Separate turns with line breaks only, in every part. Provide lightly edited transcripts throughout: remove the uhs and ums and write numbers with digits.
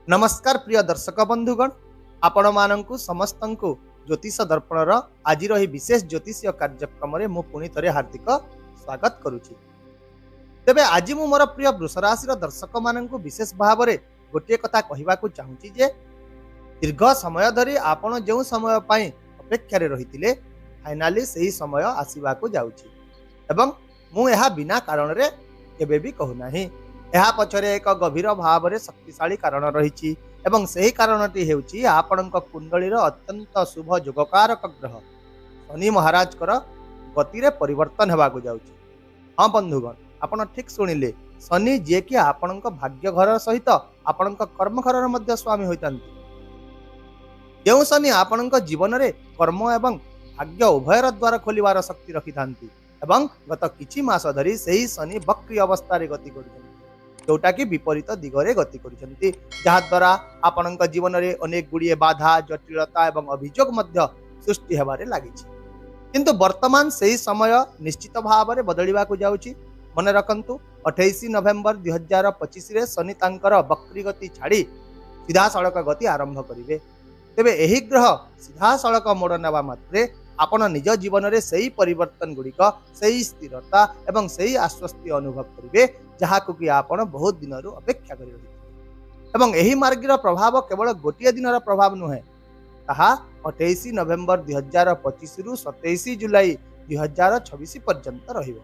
नमस्कार प्रिय दर्शक बंधुगण, आपण मानंकु समस्तंकु ज्योतिष दर्पणर आज विशेष ज्योतिषीय कार्यक्रम में पुणी थे हार्दिक स्वागत करुछि। तेबे आज मु मोर प्रिय वृष राशि दर्शक मानंकु विशेष भाव में गोटे कथा कहवाकू चाहूँगी जे दीर्घ समय धरी आपण जो समय पाई अपेक्षा रही फाइनाली सही समय आसवाकू जाउछि एवं मु एहा बिना कारण रे केबे भी कहूना। यह पछरे एक गभीर भाव में शक्तिशाली कारण रही एवं सही कारणटी हेउछि आपणक कुंडलीर अत्यंत शुभ जोगकारक ग्रह शनि महाराज गति रे परिवर्तन हेबाकू जाउछि। हाँ बंधुगण, आपण ठीक शुणिले, शनि जे कि आपणक भाग्य घर सहित आपणक कर्म घर मध्य स्वामी होइतांती। जो शनि आपणक जीवन रे कर्म एवं भाग्य उभयर द्वार खोलिवार शक्ति रखिथांती एवं गत किछि मास धरी सही शनि वक्री अवस्था रे गति करुछन्ति, जोटा कि विपरीत दिगरे गति करुछन्ति, जहा द्वारा आपणक जीवन रे अनेक गुड़िए बाधा जटिलता एवं अभियोग मध्य सृष्टि हेबारे लागिछि। किंतु वर्तमान सही समय निश्चित भाव में बदलिबाकू जाउछि। मन रखंतु 28 नवेम्बर 2025 रे शनि तांकर वक्री गति छाड़ी सीधा सड़क गति आरंभ करिवे। तेबे एही ग्रह सीधा सड़क मोड़ नेबा मात्रे आपण निज जीवन रे सही परिवर्तन गुड़िक, सही स्थिरता एवं सही आश्वस्ति अनुभव करिवे, जहाकू कि आपण बहुत दिन अपेक्षा करि रहिथिले। एवं एही मार्गीर प्रभाव केवल गोटिए दिनर प्रभाव नुहे, ताहा 28 नवेम्बर 2025 रु 27 जुलाई 2026 पर्यंत रहिबो।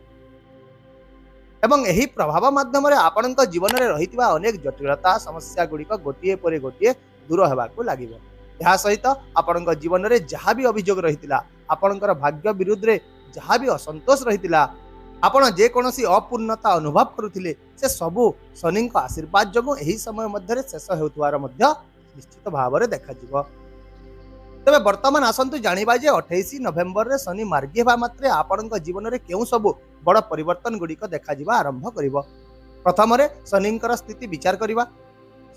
एवं एही प्रभाव माध्यम रे आपणक जीवन रे रहितबा अनेक जटिलता समस्या गुड़िक गोटिए परे गोटिए दूर हेबाकू लागिबो। यह सहित आपणक जीवन रे जहाँ भी अभियोग रहितिला, आपणकर भाग्य विरुद्ध रे जहाँ भी असंतोष रहितिला, आपण जे कोनोसी अपूर्णता अनुभव करुथिले, से सबु शनि आशीर्वाद जगो एही समय मध्य शेष हेउथवार मध्य निश्चित भाव में देखा जिवो। तबे वर्तमान आसंतु जानिबा जे 28 नवेम्बर रे शनि मार्गी हेबा मात्रे आपणक जीवन रे केउ सबु बड़ परिवर्तन गुड़िक देखा जिबा आरंभ करिवो। प्रथम रे शनिंकर स्थिति विचार करिबा।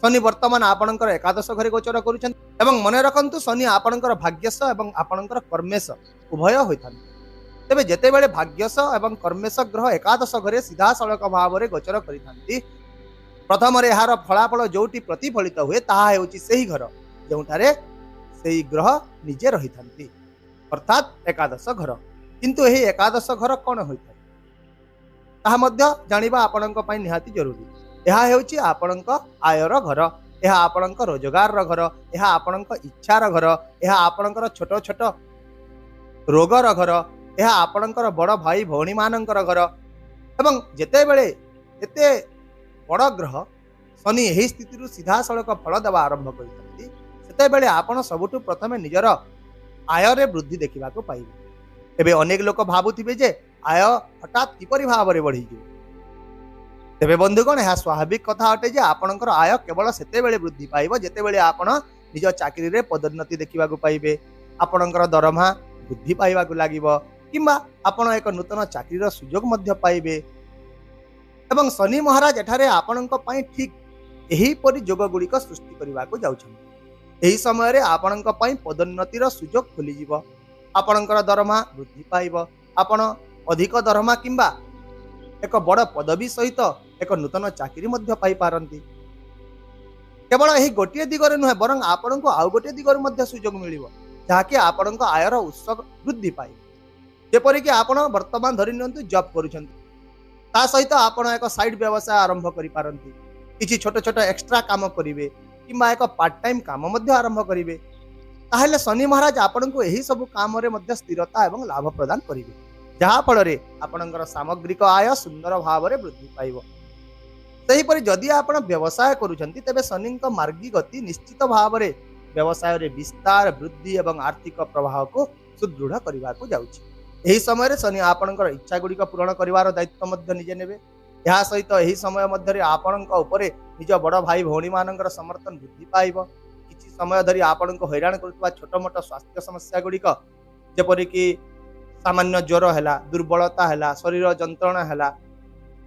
शनि वर्तमान आपणकर एकादश घरे गोचर करुछन एवं मन रखंतु शनि आपणकर भाग्यश एवं आपणकर कर्मेश उभय होइथान। तेबे जेतेबेले भाग्यश एवं कर्मेश ग्रह एकादश घरे सीधा सड़क भाव में गोचर करिथांती, प्रथम रे यार फलाफल जोटी प्रतिफलित हुए ताहा हेउची सेही घर जोठारे सेही ग्रह निजे रहिथांती, अर्थात एकादश घर। किंतु एही एकादश घर कोन होइथाय ताहा मध्य जानिबा आपणक पई निहाती जरूरी। यह हेउची आपणक आयर घर, यह आपणक रोजगार घर, यह आपणक इच्छार घर, यह आपणकर छोट छोट रोगर घर, यह आपणकर बड़ भाई भौणी मानकर घर। एवं जेतेबेले एते बड़ ग्रह शनि यही स्थिति सीधा सड़क फल देवा आरंभ करते, सेतेबेले आपण सबुठु प्रथमे निजर आय रे वृद्धि देखा पाइबे। एबे अनेक लोक भाबुथिबे जे आय हठात किपरि भाव में बढ़ी जिवो। तेबे बंधुगण, यह स्वाभाविक कथा अटे जे आपणकर आय केवल सेतेबेले वृद्धि पाइबो जेतेबेले आपण निज चाकरी रे पदोन्नति देखिबाकू पाइबे, आपणकर दरमा वृद्धि पाइबाकू लागिबो, किंबा आपण एक नूतन चाकरीर सुजोग मध्य पाइबे। एवं शनि महाराज एठारे आपणक पई ठीक एही परि जोग गुड़िक सृष्टि करिबाकू जाउछन्ति। एही समय रे आपणक पई पदोन्नतिर सुजोग खुली जिवो, आपणकर दरमा वृद्धि पाइबो, आपण अधिक दरमा किंबा एक बड़ पदवी सहित एक नूतन चाकरी मध्य पाई पारंती। केवल यही गोटे दिगरे नुहे, बरं आपण को आउ गोटे दिगरे मध्य सुजोग मिलिबो, जहाँकि आपण आयर उत्स वृद्धि पाइबे। जेपरिक आपण वर्तमान धरि नियंतु जॉब करूछन्ति, ता सहित आपण एक साइड व्यवसाय आरंभ करि पारंती, किछि छोट छोट एक्स्ट्रा काम करिवे किंबा एक पार्ट टाइम काम मध्य आरंभ करिवे। ताहेले शनि महाराज आपण को एही सब काम रे मध्य स्थिरता एवं लाभ प्रदान करिवे, जहा फल रे आपणकर सामग्रिक आय सुंदर भाव में वृद्धि पाइबो। सेहीपरि जदि आपण व्यवसाय करूछन्ति, तेबे शनिक मार्गी गति निश्चित भाव में व्यवसाय रे विस्तार वृद्धि एवं आर्थिक प्रवाह को सुदृढ़ करबाकू जाउछि। एही समय रे शनि आपणकर इच्छा गुड़िक पूरण करिवार दायित्व मध्य निजे नेबे। यह सहित एही समय मध्य आपणक उपरे निज बड़ भाई भौणी मानकर समर्थन वृद्धि पाइबो। किछि समय धरि आपणक हैरान करुवा छोट मोट स्वास्थ्य समस्या गुड़िक, जेपरिक सामान्य ज्वर है, दुर्बलता है, शरीर जंत्रणा है,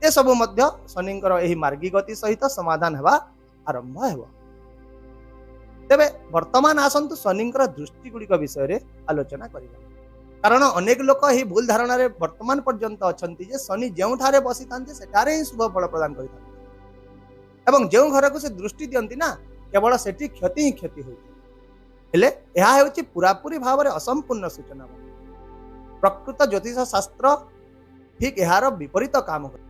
ये सब मध्य शनिंकर एही मार्गी गति सहित समाधान हेबा आरंभ हेबो। तेबे वर्तमान आसंतु शनिंकर दृष्टि गुड़िक विषय रे आलोचना करिबा। कारण अनेक लोक यही भूल धारणा रे वर्तमान पर्यंत अछंती जे शनि जेउठारे बसितांते सेठारे ही शुभ फल प्रदान करितांते, एवं जेउ घर को से दृष्टि दियंती ना, केवल सेठी क्षति ही क्षति होई हेले यह हेउची पूरापूरी भाव में असंपूर्ण सूचना। प्रकृत ज्योतिष शास्त्र ठीक यार विपरीत काम करे,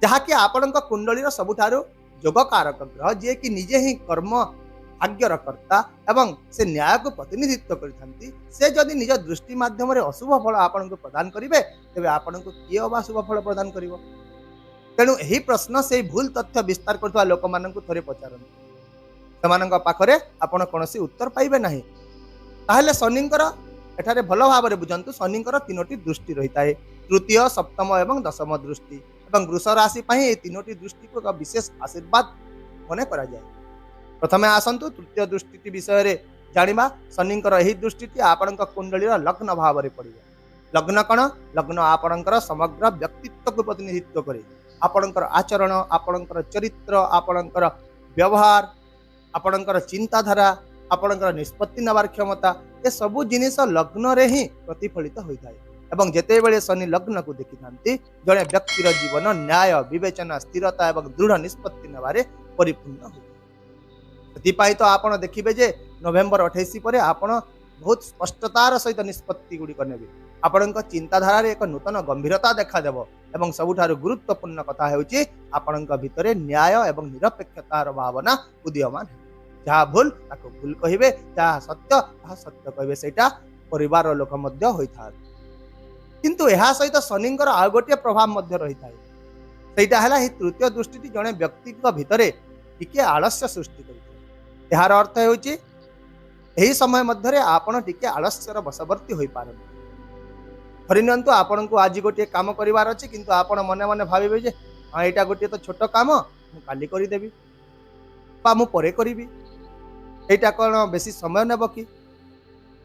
जहाँकि आपण कुंडली सबुठारु योगकारक ग्रह जी कि निजे ही कर्म भाग्यर कर्ता एवं से न्याय को प्रतिनिधित्व करथांती। से जदि निज दृष्टि माध्यम अशुभ फल आपन को प्रदान करिवे तेबे आपन को किए अबा शुभ फल प्रदान करिवो। तेणु यही प्रश्न से भूल तथ्य विस्तार करथवा लोक माननकु थरे पचारन, सेमानक पाखरे आपण कोनोसी उत्तर पाइबे नाही। ताहले शनिंकर एठारे भल भाव में बुझंतु, शनिंकर तीनोटी दृष्टि रही है, तृतीय सप्तम एवं दशम दृष्टि एवं वृष राशि ये तीनोटी दृष्टि को एक विशेष आशीर्वाद मन करा जाए। प्रथमे आसंतु तृतीय दृष्टि विषय रे जानिबा। शनिंकर एही दृष्टि आपण कुंडलीर लग्न भाव में पड़िबो। लग्न कण? लग्न आपणकर समग्र व्यक्तित्व को प्रतिनिधित्व करे। आपणकर आचरण, आपणकर चरित्र, आपणकर व्यवहार, आपणकर चिंताधारा, आपणकर निष्पत्ति नबार क्षमता, ये सबु जिनिस लग्न रे ही प्रतिफलित होता है। एवं जेते बेले शनि लग्न को देखि थांती जणे व्यक्तिर जीवन न्याय, विवेचना, स्थिरता एवं दृढ़ निष्पत्ति नबारे परिपूर्ण होता है। सेतिपाई तो आपण देखिबे जे नवेम्बर 28 पर आपण बहुत स्पष्टतार सहित निष्पत्ति गुड़िक नेबे। आपणक चिंताधारा रे एक नूतन गंभीरता देखा देबो एवं सबुठारु गुरुत्वपूर्ण कथा हेउची आपणक भितरे न्याय एवं निरपेक्षतार भावना उदीयमान। जहाँ भूल ताको भूल कहिबे, जहाँ सत्य ताहा सत्य कहिबे, सेटा परिवार लोक मध्य होइथा। किंतु एहा सहित शनिंकर आ गोटे प्रभाव मध्य रही थाए, सेटा हला ही तृतीय दृष्टि जणे व्यक्तिक भितरे टिके आलस्य सृष्टि करिଥାଏ। यार अर्थ हेउची एही समय मध्य रे आपण टिके आलस्यर वशवर्ती होई पारन। धरिनियंतु आपण को आज गोटे काम करिवार अछि, किंतु आपण मने मने भाबिबे जे हां एटा गोटे तो छोट काम, मु काली करि देबी बा मु परे करिबी, एटा कोन बेसी समय नेब कि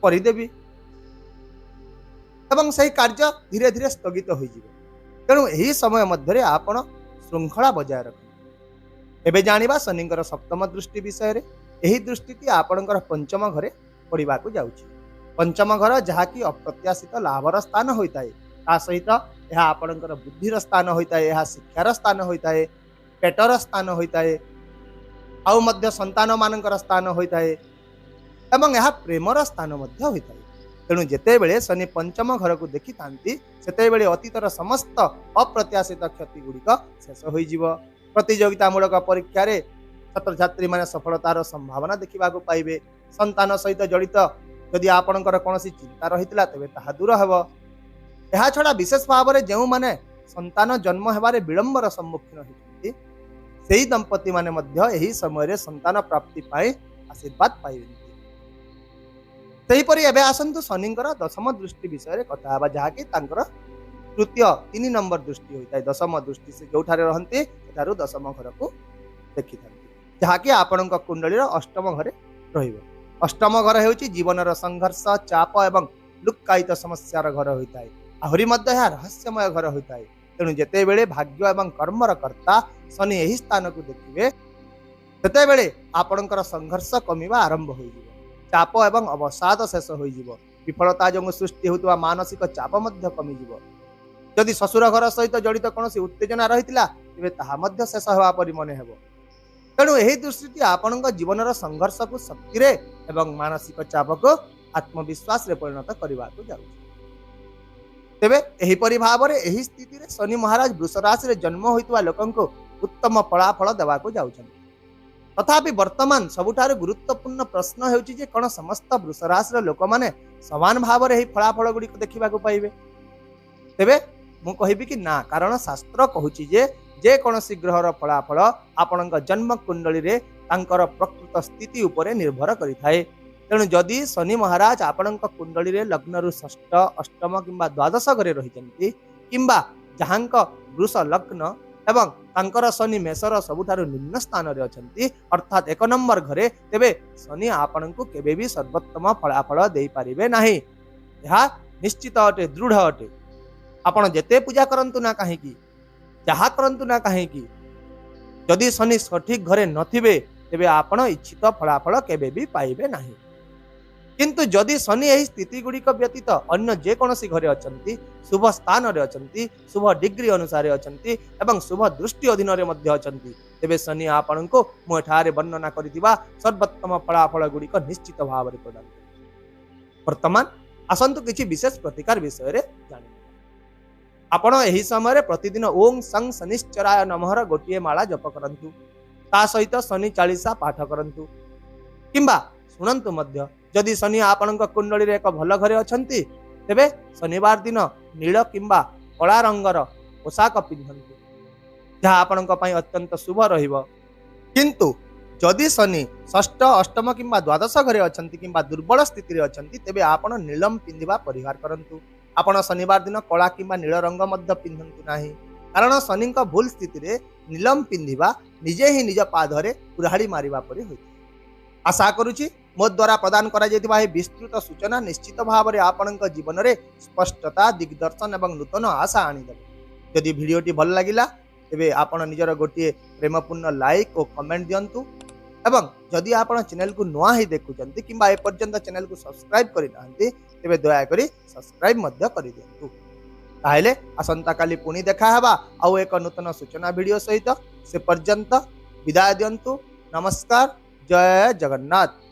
करिदेबी, एवं सही कार्य धीरे धीरे स्थगित हो जिवो। तेणु यही समय मध्य आपण श्रृंखला बजाय रख। एबे जानिबा शनिंकर सप्तम दृष्टि विषय रे। यही दृष्टि आपणकर पंचम घरे पड़वा को जाउछि। पंचम घर जहाँकि अप्रत्याशित लाभर स्थान होता है, ता सहित यह आपणकर बुद्धिर स्थान होता है, यह शिक्षार स्थान होता है, पेटर स्थान होता है, आउ मध्य संतान मानकर स्थान होता है एवं यह प्रेमर स्थान मध्य होता है। तेणु जेते बेले शनि पंचम घर को देखि थांती सेते बेले अतीतर समस्त अप्रत्याशित क्षति गुड़िक शेष हो जिवो। प्रतियोगितामूलक परीक्षा रे छात्र छात्री माने सफलतार संभावना देखा पाइबे। संतान सहित जड़ित यदि आपणकर कौनसी चिंता रही तेबे ताहा दूर हेबो। एहा छड़ा विशेष भाव में जो माने संतान जन्म हेबारे विलंबर सम्मुखीन होती सेही दंपति माने मध्य एही समय रे संतान प्राप्ति पाए आशीर्वाद पाइबे। सेहीपरि एबे आसंतु शनिंकर दशम दृष्टि विषय रे कथा हेबा, जहाँकि तांकर तृतीय 3 नंबर दृष्टि होता है। दशम दृष्टि से जोठारे रहंती सेठारु दशम घर को देखि थांती, जहाँकि आपणक कुंडलीर अष्टम घरे रहिबो। अष्टम घर हेउची जीवनर संघर्ष, चाप एवं लुक्कायित समस्यार घर होता है। आहरी मध्य यह रहस्यमय घर होता है। तेणु जेते बेले भाग्य एवं कर्मर कर्ता शनि यही स्थान को देखिए सेते बेले आपणकर संघर्ष कमिबा आरंभ हो जिवो। चाप एवं अवसाद शेष हो जिवो। विफलता जो सृष्टि होता मानसिक चाप मध्य कमी जिवो। जदि ससुर घर सहित जड़ित कौन उत्तेजना रही तेज ताहा मध्य शेष होगा परि मने हेबो। तेणु यही दृष्टि आपणक जीवनर संघर्ष को शक्ति रे एवं मानसिक चाप को आत्मविश्वास रे परिणत करने को जाउछि। तेबे एही परि भाव रे एही स्थिति रे शनि महाराज वृष राशि रे जन्म होइतवा लोकंको उत्तम फलाफल देवा को जाउछन। तथापि वर्तमान सबुठार गुरुत्वपूर्ण प्रश्न हेउछि जे कोन समस्त वृष राशि रे लोक माने समान भाव रे एही फलाफल गुडी को देखिबा को पाइबे। तेबे मु कहिबि कि ना, कारण शास्त्र कहूछि जे कोनोसी ग्रहर फलाफल आपणक जन्म कुंडली रे तांकर प्रकृत स्थिति उपरे निर्भर करिथाए। तेणु जदि शनि महाराज आपणक कुंडली रे लग्न षष्ठ, अष्टम किंबा द्वादश घरे रहिचंती किंबा जहांक वृष लग्न एवं तांकर शनि मेषर सबुठारु निम्न स्थान रे अछंती अर्थात 1 नंबर घरे, तेबे शनि आपणको केबे भी सर्वोत्तम फलाफल देई पारिबे नाही। यह निश्चित अटे, दृढ़ अटे। आपण जेते पूजा करंतु ना कहीं जहा करंतु ना कहीं जदि शनि सठिक घरे नथिबे तेबे आपण इच्छित फलाफल केबे भी पाइबे नाही। किंतु जदि शनि यही स्थिति गुड़िक व्यतीत अन्य जेकोसी घरे अछंती, शुभ स्थान रे अछंती, शुभ डिग्री अनुसार अछंती एवं शुभ दृष्टि अधीन रे मध्य अछंती, तेबे शनि आपनको मु एठारे वर्णना करिदिबा सर्वोत्तम फलाफल गुड़िक निश्चित भाव में प्रदान कर। वर्तमान आसंतु किछि विशेष प्रतिकार विषय रे जानि। आपण एही समय प्रतिदिन ओम सं शनिश्चराय नमः गोटिए माला जप करंतु, ता सहित शनि चालीसा पाठ करंतु। किंबा सुनंतु मध्य जदि शनि आपणक कुंडली रे एक भल घरे अछंती तेबे शनिवार दिन नील किंबा कला रंगर पोशाक पिंधंतु, जहाँ आपणक पई अत्यंत शुभ रहिबो। किंतु जदि शनि षष्ठ अष्टम किंबा द्वादश घरे अछंती किंबा दुर्बल स्थिति रे अछंती तेबे आपण नीलम पिंधिबा परिहार करंतु। आपण शनिवार दिन कला किंबा नील रंग मध्य पिंधंतु नाही, कारण शनिक भूल स्थिति रे नीलम पिंधिबा निजे ही निज पादरे कुराड़ी मारिबा परि होइते। आशा करुछि मो द्वारा प्रदान करा जेतिबा हे विस्तृत सूचना निश्चित भाव में आपणक जीवन में स्पष्टता दिग्दर्शन एवं नूतन आशा आनीदेव। जदि भिडियोटी भल लगिला तेबे आपण निजर गोटे प्रेमपूर्ण लाइक और कमेंट दियंतु, एवं जदि आपण चैनल को नुआ ही देखुचंती किंबा ए पर्यंत चैनल को सब्सक्राइब करि नाहंती तेबे दया करी सब्सक्राइब मध्य करि दियंतु। ताहेले आसंता काली पुणी देखा हेबा आउ एक नूतन सूचना वीडियो सहित। से पर्यंत विदाय दियंतु। नमस्कार। जय जगन्नाथ।